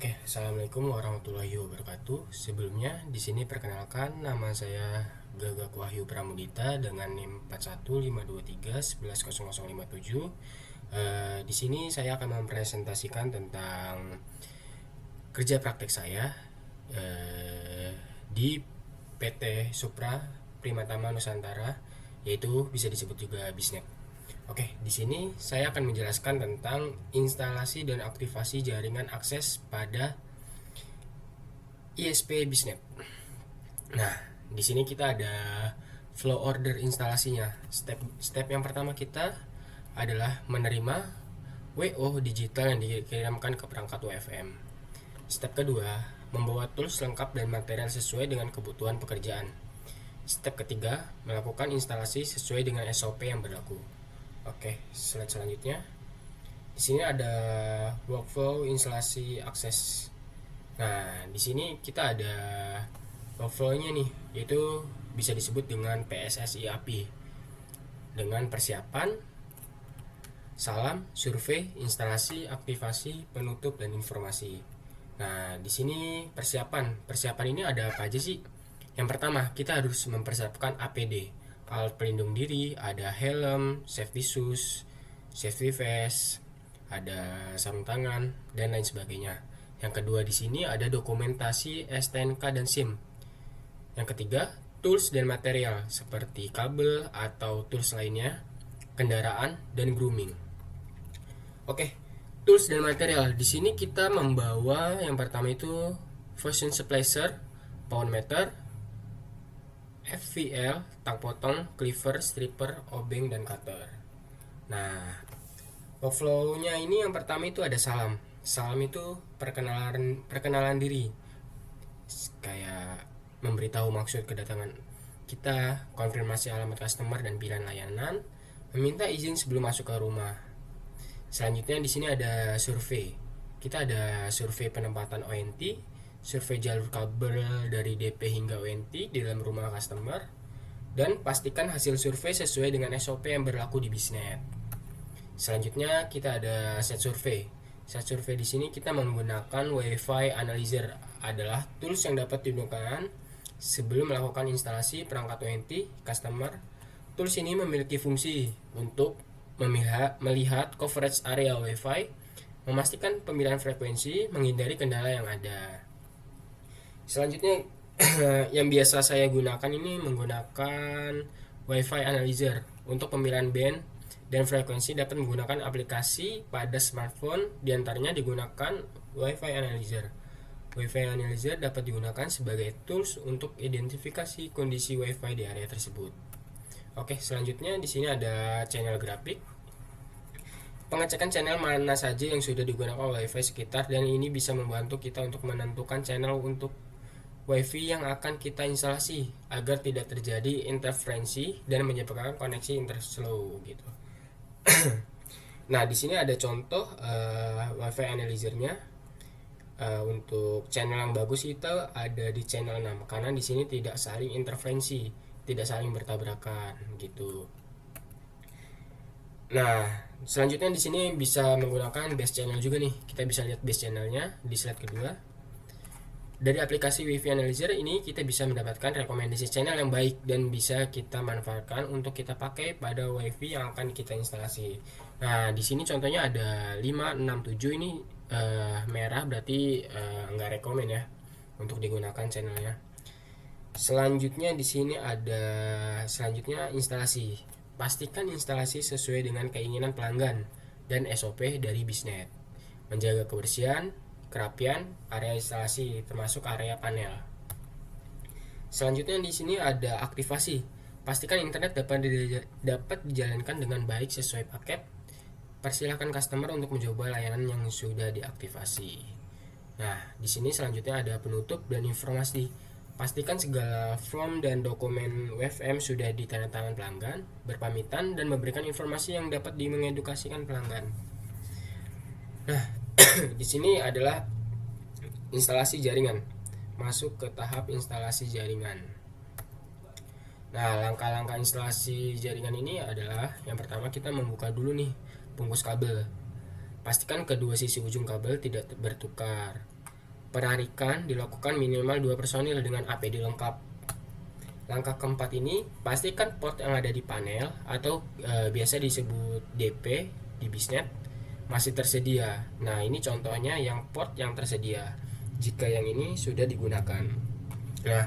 Oke, assalamualaikum warahmatullahi wabarakatuh. Sebelumnya, di sini perkenalkan nama saya Gagak Wahyu Pramudita dengan NIM 4152311057. Di sini saya akan mempresentasikan tentang kerja praktek saya di PT Supra Primatama Nusantara, yaitu bisa disebut juga Bisnet. Oke, di sini saya akan menjelaskan tentang instalasi dan aktivasi jaringan akses pada ISP Bisnet. Nah, di sini kita ada flow order instalasinya. Step yang pertama kita adalah menerima WO digital yang dikirimkan ke perangkat WFM. Step kedua, membawa tools lengkap dan material sesuai dengan kebutuhan pekerjaan. Step ketiga, melakukan instalasi sesuai dengan SOP yang berlaku. Oke, slide selanjutnya. Di sini ada workflow instalasi akses. Nah, di sini kita ada workflow-nya nih, yaitu bisa disebut dengan PSSI API. Dengan persiapan, salam, survei, instalasi, aktivasi, penutup, dan informasi. Nah, di sini persiapan ini ada apa aja sih? Yang pertama, kita harus mempersiapkan APD, alat pelindung diri, ada helm, safety shoes, safety vest, ada sarung tangan, dan lain sebagainya. Yang kedua di sini ada dokumentasi STNK dan SIM. Yang ketiga, tools dan material seperti kabel atau tools lainnya, kendaraan, dan grooming. Oke, tools dan material. Di sini kita membawa yang pertama itu version splicer, pound meter, FVL, tang potong, cleaver, stripper, obeng, dan cutter. Nah, workflow-nya ini yang pertama itu ada salam. Salam itu perkenalan diri. Kayak memberitahu maksud kedatangan kita, konfirmasi alamat customer dan pilihan layanan, meminta izin sebelum masuk ke rumah. Selanjutnya di sini ada survei. Kita ada survei penempatan ONT, survei jalur kabel dari DP hingga ONT di dalam rumah customer, dan pastikan hasil survei sesuai dengan SOP yang berlaku di Bisnet. Selanjutnya kita ada set survei. Set survei di sini kita menggunakan Wi-Fi analyzer, adalah tools yang dapat digunakan sebelum melakukan instalasi perangkat ONT customer. Tools ini memiliki fungsi untuk melihat coverage area Wi-Fi, memastikan pemilihan frekuensi, menghindari kendala yang ada. Selanjutnya yang biasa saya gunakan ini menggunakan Wi-Fi analyzer untuk pemilihan band dan frekuensi. Dapat menggunakan aplikasi pada smartphone, diantaranya digunakan Wi-Fi analyzer. Wi-Fi analyzer dapat digunakan sebagai tools untuk identifikasi kondisi Wi-Fi di area tersebut. Oke, selanjutnya di sini ada channel grafik. Pengecekan channel mana saja yang sudah digunakan Wi-Fi sekitar, dan ini bisa membantu kita untuk menentukan channel untuk Wi-Fi yang akan kita instalasi agar tidak terjadi interferensi dan menyebabkan koneksi interslow gitu. Nah, di sini ada contoh Wi-Fi analyzer-nya. Untuk channel yang bagus itu ada di channel 6 karena di sini tidak saling interferensi, tidak saling bertabrakan gitu. Nah, selanjutnya di sini bisa menggunakan base channel juga nih. Kita bisa lihat base channelnya di slide kedua. Dari aplikasi Wi-Fi Analyzer ini kita bisa mendapatkan rekomendasi channel yang baik dan bisa kita manfaatkan untuk kita pakai pada Wi-Fi yang akan kita instalasi. Nah, di sini contohnya ada 5, 6, 7 ini merah, berarti enggak rekomen ya untuk digunakan channelnya. Selanjutnya di sini ada instalasi. Pastikan instalasi sesuai dengan keinginan pelanggan dan SOP dari Bisnet. Menjaga kebersihan, kerapian area instalasi termasuk area panel. Selanjutnya di sini ada aktivasi. Pastikan internet dapat dijalankan dengan baik sesuai paket. Persilahkan customer untuk mencoba layanan yang sudah diaktifasi. Nah, di sini selanjutnya ada penutup dan informasi. Pastikan segala form dan dokumen WFM sudah ditandatangan pelanggan, berpamitan, dan memberikan informasi yang dapat mengedukasikan pelanggan. Nah, di sini adalah instalasi jaringan. Masuk ke tahap instalasi jaringan. Nah, langkah-langkah instalasi jaringan ini adalah yang pertama kita membuka dulu nih bungkus kabel. Pastikan kedua sisi ujung kabel tidak bertukar. Penarikan dilakukan minimal 2 personil dengan APD lengkap. Langkah keempat ini, pastikan port yang ada di panel atau biasa disebut DP di bisnet masih tersedia. Nah, ini contohnya yang port yang tersedia. Jika yang ini sudah digunakan. Nah,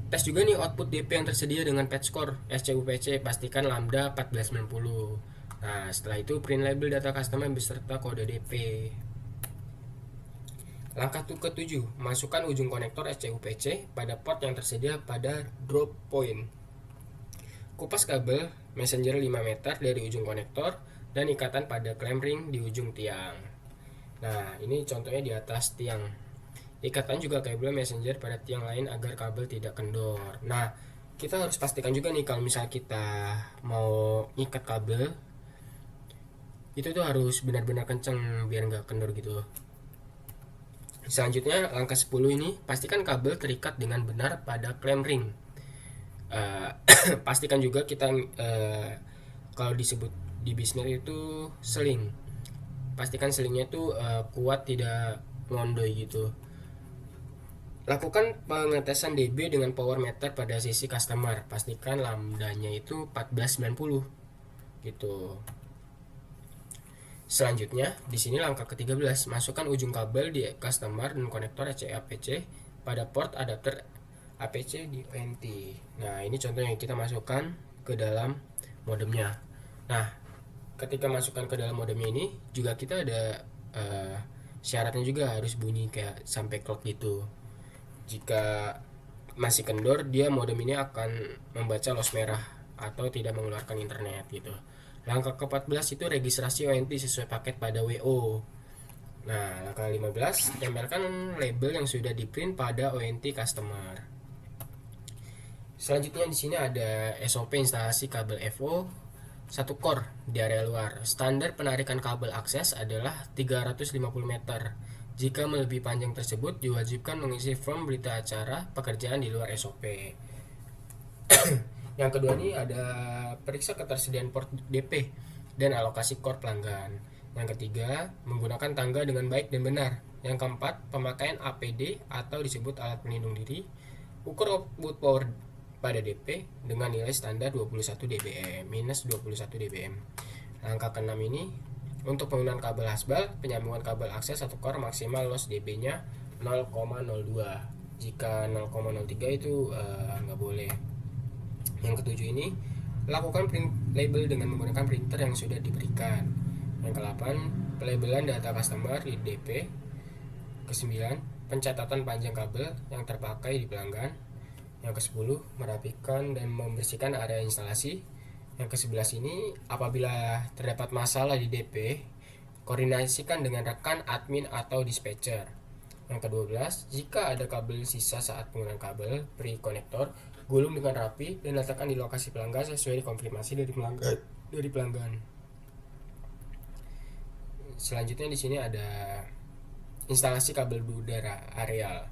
tes juga nih output DP yang tersedia dengan patch score SCUPC, pastikan lambda 1490. Nah, setelah itu print label data customer beserta kode DP. Langkah ke-7, masukkan ujung konektor SCUPC pada port yang tersedia pada drop point. Kupas kabel messenger 5 meter dari ujung konektor dan ikatan pada clamp ring di ujung tiang. Nah, ini contohnya di atas tiang. Ikatan juga kabel messenger pada tiang lain agar kabel tidak kendor. Nah, kita harus pastikan juga nih kalau misalnya kita mau ikat kabel, itu tuh harus benar-benar kenceng biar nggak kendor gitu. Selanjutnya langkah 10 ini, pastikan kabel terikat dengan benar pada clamp ring. Pastikan juga kita kalau disebut di bisnis itu seling, pastikan selingnya itu kuat, tidak ngondoy gitu. Lakukan pengetesan dB dengan power meter pada sisi customer, pastikan lambdanya itu 1490 gitu. Selanjutnya, di sini langkah ke-13, masukkan ujung kabel di customer dan konektor SCAPC pada port adapter APC di ONT. Nah, ini contohnya kita masukkan ke dalam modemnya. Nah, ketika masukkan ke dalam modemnya ini juga kita ada syaratnya juga harus bunyi kayak sampai clock gitu. Jika masih kendor, dia modem ini akan membaca loss merah atau tidak mengeluarkan internet gitu. Langkah ke-14 itu registrasi ONT sesuai paket pada WO. Nah, langkah 15, tempelkan label yang sudah di-print pada ONT customer. Selanjutnya di sini ada SOP instalasi kabel FO 1 core di area luar. Standar penarikan kabel akses adalah 350 meter. Jika melebihi panjang tersebut, diwajibkan mengisi form berita acara pekerjaan di luar SOP. Yang kedua ini ada periksa ketersediaan port DP dan alokasi core pelanggan. Yang ketiga, menggunakan tangga dengan baik dan benar. Yang keempat, pemakaian APD atau disebut alat pelindung diri. Ukur output power pada DP dengan nilai standar 21 dBm minus 21 dBm. Langkah ke-6 ini, untuk penggunaan kabel hasbal, penyambungan kabel akses 1 core maksimal loss dB-nya 0,02. Jika 0,03 itu nggak boleh. Yang ketujuh ini, lakukan print label dengan menggunakan printer yang sudah diberikan. Yang ke-8, pelabelan data customer di DP. Ke-9, pencatatan panjang kabel yang terpakai di pelanggan. Yang ke-10, merapikan dan membersihkan area instalasi. Yang ke-11 ini, apabila terdapat masalah di DP, koordinasikan dengan rekan admin atau dispatcher. Yang ke-12, jika ada kabel sisa saat penggunaan kabel pre-konektor, gulung dengan rapi dan letakkan di lokasi pelanggan sesuai konfirmasi dari pelanggan. Selanjutnya di sini ada instalasi kabel udara areal.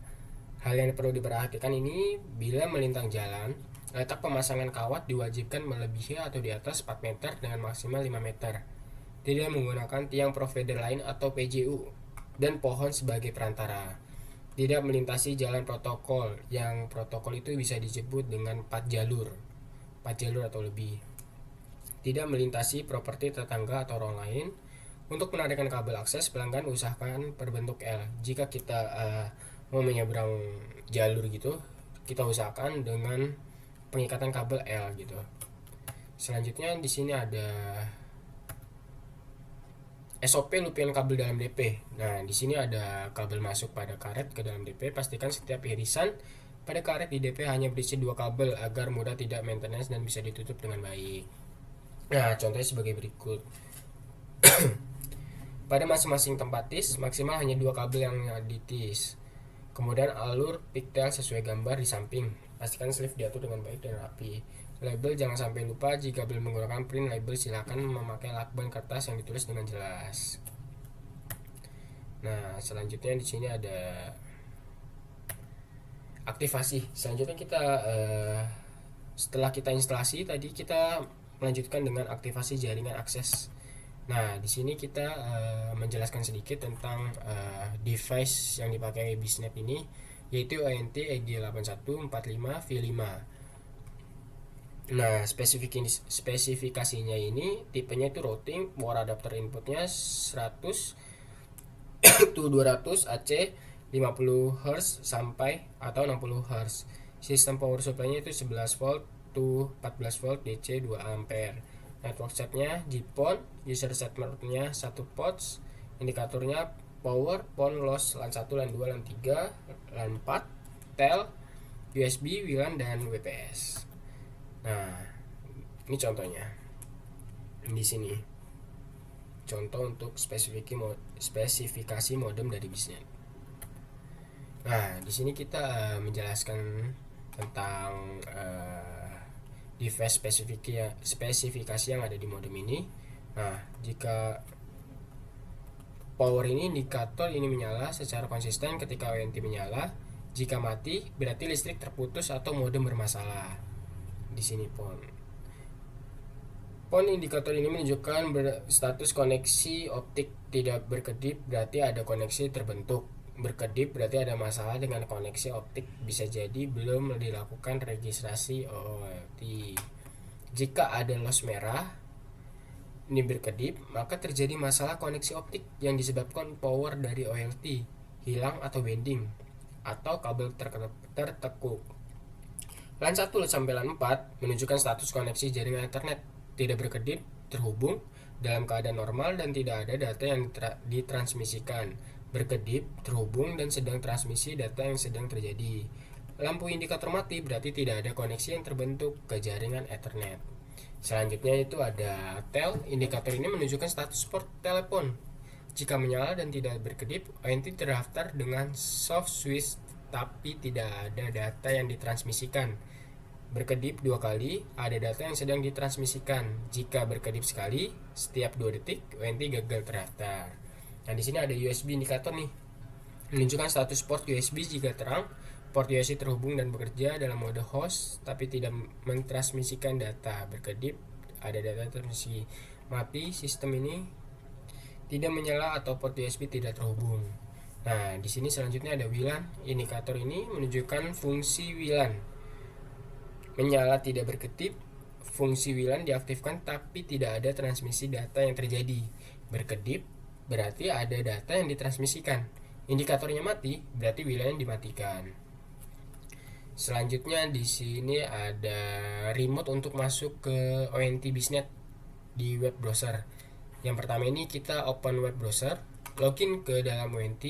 Hal yang perlu diperhatikan ini, bila melintang jalan, letak pemasangan kawat diwajibkan melebihi atau di atas 4 meter dengan maksimal 5 meter. Tidak menggunakan tiang provider lain atau PJU dan pohon sebagai perantara. Tidak melintasi jalan protokol, yang protokol itu bisa disebut dengan 4 jalur atau lebih. Tidak melintasi properti tetangga atau orang lain. Untuk menarikan kabel akses, pelanggan usahakan berbentuk L. Jika kita mau menyeberang jalur gitu, kita usahakan dengan pengikatan kabel L gitu. Selanjutnya di sini ada SOP looping kabel dalam DP. Nah, di sini ada kabel masuk pada karet ke dalam DP. Pastikan setiap irisan pada karet di DP hanya berisi 2 kabel agar mudah tidak maintenance dan bisa ditutup dengan baik. Nah, contohnya sebagai berikut. Pada masing-masing tempat tis, maksimal hanya 2 kabel yang ditis. Kemudian alur pigtail sesuai gambar di samping. Pastikan sleeve diatur dengan baik dan rapi. Label jangan sampai lupa. Jika belum menggunakan print label, silakan memakai lakban kertas yang ditulis dengan jelas. Nah, selanjutnya di sini ada aktivasi. Selanjutnya kita setelah kita instalasi tadi, kita melanjutkan dengan aktivasi jaringan akses Nah, di sini kita menjelaskan sedikit tentang device yang dipakai Bisnet ini, yaitu ONT EG8145V5. Nah, spesifikasinya ini tipenya itu routing, power adapter inputnya 100 to 200 AC 50 Hz sampai atau 60 Hz. Sistem power supply-nya itu 11 volt to 14 volt DC 2 ampere. Network setnya GPON, user set mode-nya 1 ports, indikatornya power, PON, loss, LAN 1, LAN 2, LAN 3, LAN 4, tel, USB, WLAN, dan WPS. Nah, ini contohnya. Di sini contoh untuk spesifikasi modem dari Bisnet. Nah, di sini kita menjelaskan tentang device spesifikasi yang ada di modem ini. Nah, jika power ini indikator ini menyala secara konsisten ketika ONT menyala. Jika mati, berarti listrik terputus atau modem bermasalah. Di sini PON indikator ini menunjukkan status koneksi optik tidak berkedip, berarti ada koneksi terbentuk. Berkedip berarti ada masalah dengan koneksi optik, bisa jadi belum dilakukan registrasi OLT. Jika ada loss merah ini berkedip, maka terjadi masalah koneksi optik yang disebabkan power dari OLT hilang atau bending atau kabel tertekuk. LAN 1 sampai LAN 4 menunjukkan status koneksi jaringan internet tidak berkedip, terhubung dalam keadaan normal dan tidak ada data yang ditransmisikan. Berkedip, terhubung, dan sedang transmisi data yang sedang terjadi. Lampu indikator mati berarti tidak ada koneksi yang terbentuk ke jaringan Ethernet. Selanjutnya itu ada tel. Indikator ini menunjukkan status port telepon. Jika menyala dan tidak berkedip, ONT terdaftar dengan soft switch tapi tidak ada data yang ditransmisikan. Berkedip 2 kali, ada data yang sedang ditransmisikan. Jika berkedip sekali, setiap 2 detik, ONT gagal terdaftar. Nah, di sini ada USB indikator nih. Menunjukkan status port USB jika terang. Port USB terhubung dan bekerja dalam mode host, tapi tidak mentransmisikan data. Berkedip, ada data transmisi. Mati, sistem ini tidak menyala atau port USB tidak terhubung. Nah, di sini selanjutnya ada WLAN. Indikator ini menunjukkan fungsi WLAN. Menyala tidak berkedip, fungsi WLAN diaktifkan tapi tidak ada transmisi data yang terjadi. Berkedip berarti ada data yang ditransmisikan. Indikatornya mati berarti WLAN dimatikan. Selanjutnya di sini ada remote untuk masuk ke ONT Bisnet di web browser. Yang pertama ini kita open web browser, login ke dalam ONT,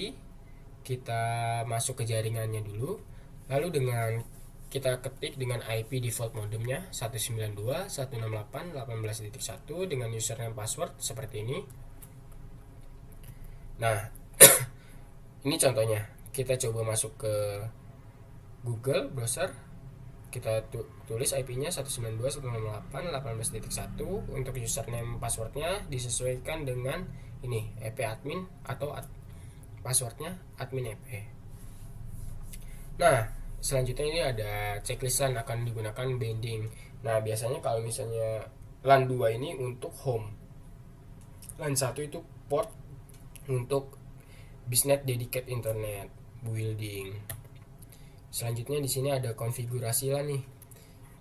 kita masuk ke jaringannya dulu, lalu dengan kita ketik dengan IP default modemnya 192.168.18.1 dengan username password seperti ini. Nah, ini contohnya. Kita coba masuk ke Google browser. Kita tulis IP-nya 192.168.18.1. Untuk username passwordnya disesuaikan dengan ini EP admin atau passwordnya admin EP. Nah, selanjutnya ini ada checklist LAN akan digunakan bending. Nah, biasanya kalau misalnya LAN 2 ini untuk home, LAN 1 itu port untuk Bisnet dedicated internet building. Selanjutnya di sini ada konfigurasi LAN nih.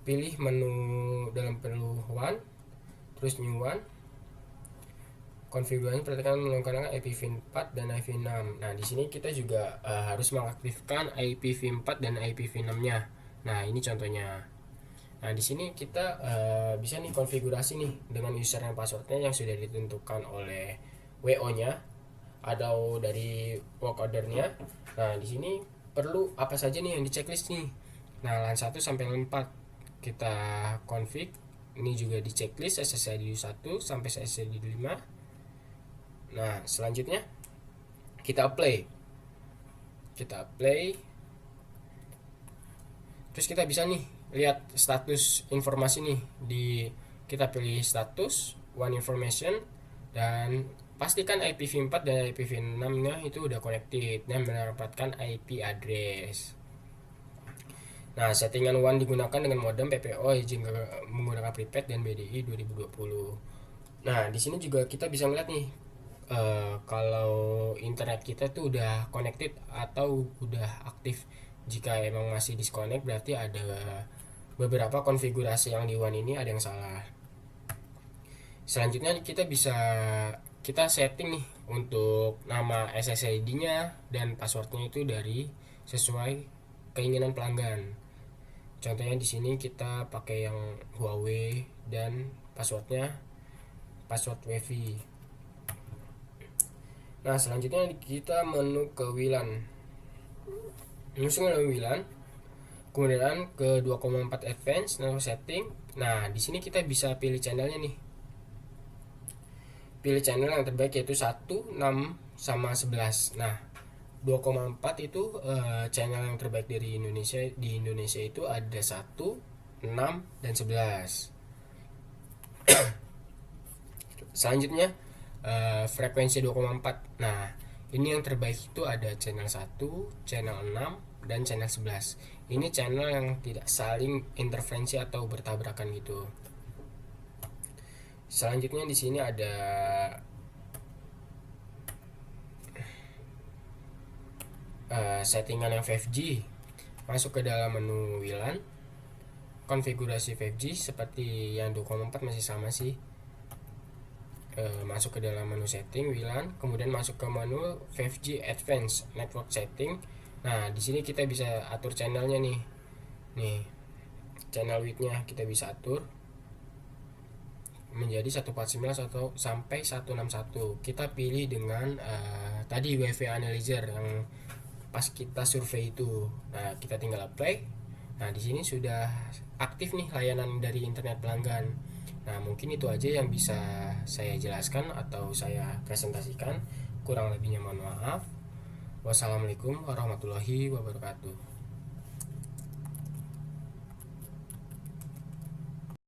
Pilih menu dalam menu WAN, terus new WAN. Konfigurasi perhatikan menggunakan IPv4 dan IPv6. Nah, di sini kita juga harus mengaktifkan IPv4 dan IPv6-nya. Nah, ini contohnya. Nah, di sini kita bisa nih konfigurasi nih dengan username passwordnya yang sudah ditentukan oleh WO-nya atau dari work order-nya. Nah, di sini perlu apa saja nih yang di checklist nih. Nah, LAN 1 sampai LAN 4 kita config. Ini juga di checklist SSID 1 sampai SSID 5. Nah, selanjutnya kita apply. Terus kita bisa nih lihat status informasi nih. Kita pilih status one information dan pastikan IPv4 dan IPv6-nya itu udah connected dan mendapatkan IP address. Nah, settingan WAN digunakan dengan modem PPO izin menggunakan prepaid dan BDI 2020. Nah, di sini juga kita bisa ngeliat nih, kalau internet kita tuh udah connected atau udah aktif. Jika emang masih disconnect berarti ada beberapa konfigurasi yang di WAN ini ada yang salah. Selanjutnya kita setting nih untuk nama SSID-nya dan passwordnya itu dari sesuai keinginan pelanggan. Contohnya di sini kita pakai yang Huawei dan passwordnya password WiFi. Nah, selanjutnya kita menu ke WLAN. Langsung ke WLAN, kemudian ke 2,4 advance network setting. Nah, di sini kita bisa pilih channelnya nih. Pilih channel yang terbaik yaitu 1, 6 sama 11. Nah, 2,4 itu channel yang terbaik dari Indonesia. Di Indonesia itu ada 1, 6 dan 11. Selanjutnya frekuensi 2,4. Nah, ini yang terbaik itu ada channel 1, channel 6 dan channel 11. Ini channel yang tidak saling interferensi atau bertabrakan gitu. Selanjutnya di sini ada settingan yang 5G. Masuk ke dalam menu WLAN, konfigurasi 5G seperti yang 2,4 masih sama sih. Masuk ke dalam menu setting WLAN, kemudian masuk ke menu 5G Advanced Network Setting. Nah, di sini kita bisa atur channelnya nih. Nih, channel width-nya kita bisa atur menjadi 149 atau sampai 161. Kita pilih dengan tadi WiFi analyzer yang pas kita survei itu. Nah, kita tinggal apply. Nah, di sini sudah aktif nih layanan dari internet pelanggan. Nah, mungkin itu aja yang bisa saya jelaskan atau saya presentasikan. Kurang lebihnya mohon maaf. Wassalamualaikum warahmatullahi wabarakatuh.